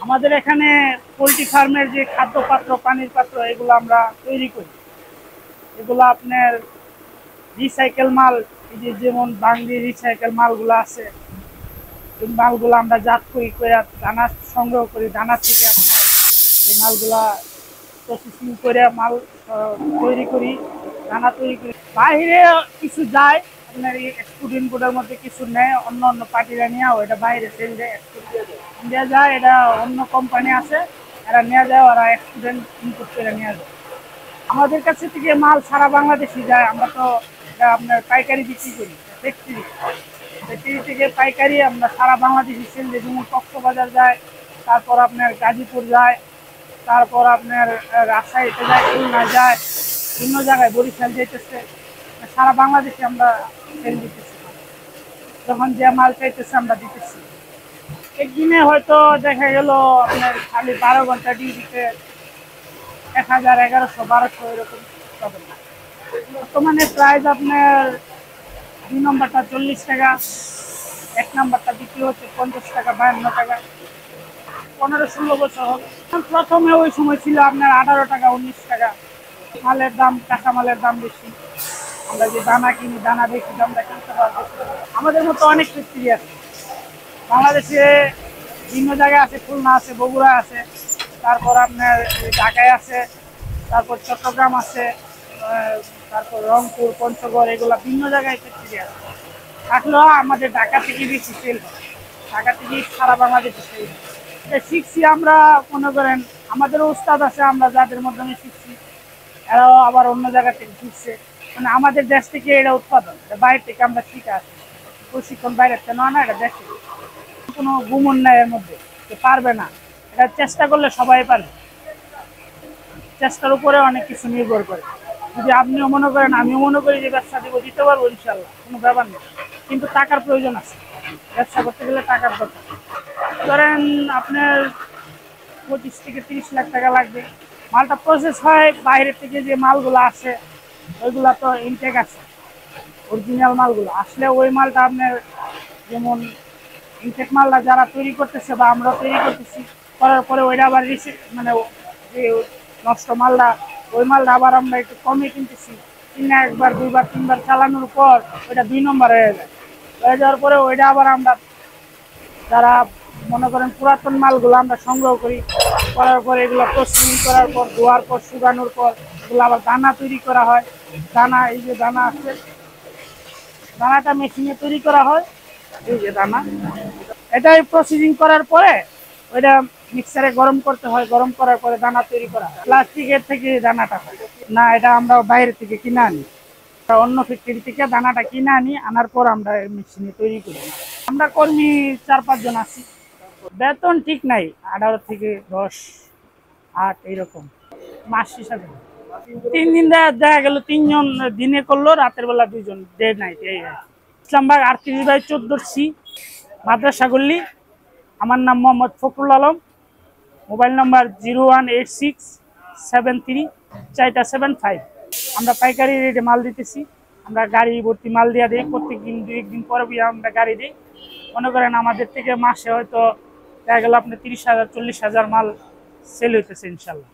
আমাদের এখানে পোল্ট্রি ফার্মের যে খাদ্য পাত্র, পানির পাত্র, এগুলো আমরা তৈরি করি। এগুলো আপনার রিসাইকেল মাল, এই যে যেমন বাংলি রিসাইকেল মালগুলো আছে, এই মালগুলো আমরা জাত করি করে দানা সংগ্রহ করি। দানা থেকে আপনার এই মালগুলা প্রসেসিং করে মাল তৈরি করি, দানা তৈরি করি। বাইরে কিছু যায় আপনার এই এক্সপোর্ট বোর্ডের মধ্যে কিছু নেয়, অন্য অন্য পার্টিরা নিয়েও এটা বাইরে সেল দেয়, এক্সপোর্ট ইন্ডিয়া যায়। এটা অন্য কোম্পানি আছে, এরা নিয়ে যায়, ওরা এক্সপোর্ট ইনপুট করে নিয়ে যায়। আমাদের কাছে থেকে মাল সারা বাংলাদেশে যায়। আমরা তো এটা আপনার পাইকারি বিক্রি করি, ফ্যাক্টরি ফ্যাক্টরি থেকে পাইকারি আমরা সারা বাংলাদেশে সেল দিই। যেমন কক্সবাজার যায়, তারপর আপনার গাজীপুর যায়, তারপর আপনার রাজশাহীতে যায়, খুলনা যায়, বিভিন্ন জায়গায় বরিশাল যেতেছে। সারা বাংলাদেশে আমরা সেল দিতেছি, যখন যে মাল চাইতেছে আমরা দিতেছি। একদিনে হয়তো দেখা গেল আপনার খালি 12 ঘন্টা ডিউটিতে 1000, 1100, 1200 এরকম পাবেন না। বর্তমানে প্রাইস আপনার 2 নম্বরটা 40 টাকা, 1 নম্বরটা বিক্রি হচ্ছে 50 টাকা, 52 টাকা। 15-16 বছর হবে। প্রথমে ওই সময় ছিল আপনার 18 টাকা, 19 টাকা। মালের দাম, কাঁচা মালের দাম বেশি। আমরা যে দানা কিনি, দানা বেশি দামটা কিনতে পারবো। আমাদের মতো অনেক ফ্যাক্টরি আছে বাংলাদেশে, বিভিন্ন জায়গায় আছে। খুলনা আছে, বগুড়া আছে, তারপর আপনার ঢাকায় আছে, তারপর চট্টগ্রাম আছে, তারপর রংপুর, পঞ্চগড়, এগুলা বিভিন্ন জায়গায় ফ্যাক্টরি আছে। থাকলেও আমাদের ঢাকা থেকে বেশি সেল হয়, ঢাকা থেকে সারা বাংলাদেশে সেল হয়। এটা শিখছি আমরা, মনে করেন আমাদের উস্তাদ আছে, আমরা যাদের মাধ্যমে শিখছি, এরাও আবার অন্য জায়গা থেকে শিখছে। মানে আমাদের দেশ থেকে এটা উৎপাদন, এটা বাইরে থেকে আমরা শিখে আসি। প্রশিক্ষণ বাইরের থেকে নয় না, এটা দেশে। কোনো গুমন নাই এর মধ্যে যে পারবে না, এটা চেষ্টা করলে সবাই পারবে। চেষ্টার উপরে অনেক কিছু নির্ভর করে। যদি আপনিও মনে করেন, আমিও মনে করি যে ব্যবসা দিব, দিতে পারবো ইনশাল্লাহ, কোনো ব্যাপার নেই। কিন্তু টাকার প্রয়োজন আছে, ব্যবসা করতে গেলে টাকার দরকার। ধরেন আপনার 25 থেকে 30 লাখ টাকা লাগবে। মালটা প্রসেস হয় বাইরে থেকে, যে মালগুলো আসে ওইগুলা তো ইনটেক আছে, অরিজিনাল মালগুলো আসলে ওই মালটা আপনার, যেমন ইনটেক মালটা যারা তৈরি করতেছে বা আমরা তৈরি করতেছি, করার পরে ওইটা আবার মানে যে নষ্ট মালটা, ওই মালটা আবার আমরা একটু কমে কিনতেছি। কিনে 1বার, 2বার, 3বার চালানোর পর ওইটা 2 নম্বর হয়ে যায়। হয়ে যাওয়ার পরে ওইটা আবার আমরা, যারা মনে করেন পুরাতন মালগুলো আমরা সংগ্রহ করি, করার পর এগুলো প্রসেসিং করার পর, ধোয়ার পর, শুকানোর পর এগুলো আবার দানা তৈরি করা হয়। দানা, এই যে দানা আছে, দানাটা মেশিনে তৈরি করা হয়। এই যে দানা, এটাই প্রসেসিং করার পরে ওইটা মিক্সারে গরম করতে হয়। গরম করার পরে দানা তৈরি করা হয়। প্লাস্টিকের থেকে দানাটা হয় না, এটা আমরা বাইরে থেকে কিনে আনি। অন্য ফ্যাক্টরি থেকে দানাটা কিনে আনি, আনার পর আমরা মেশিনে তৈরি করি। আমরা কর্মী 4-5 জন আছি। বেতন ঠিক নাই, 18 থেকে 10, 8 এইরকম মাস হিসাবে। 3 দিন দেখা গেল 3 জন দিনে করলো, রাতের বেলা 2 জন, ডে নাইট। এই ইসলামবাগ 38/14 মাদ্রাসা গল্লি। আমার নাম মোহাম্মদ ফখরুল আলম। Mobile number 018673475। আমরা পাইকারি রেটে মাল দিতেছি। আমরা গাড়ি ভর্তি মাল দিয়ে দিই, প্রত্যেক দিন 2-1 দিন পরে আমরা গাড়ি দিই। মনে করেন আমাদের থেকে মাসে হয়তো দেখা গেল আপনার 30,000, 40,000 মাল সেল হইতেছে ইনশাল্লাহ।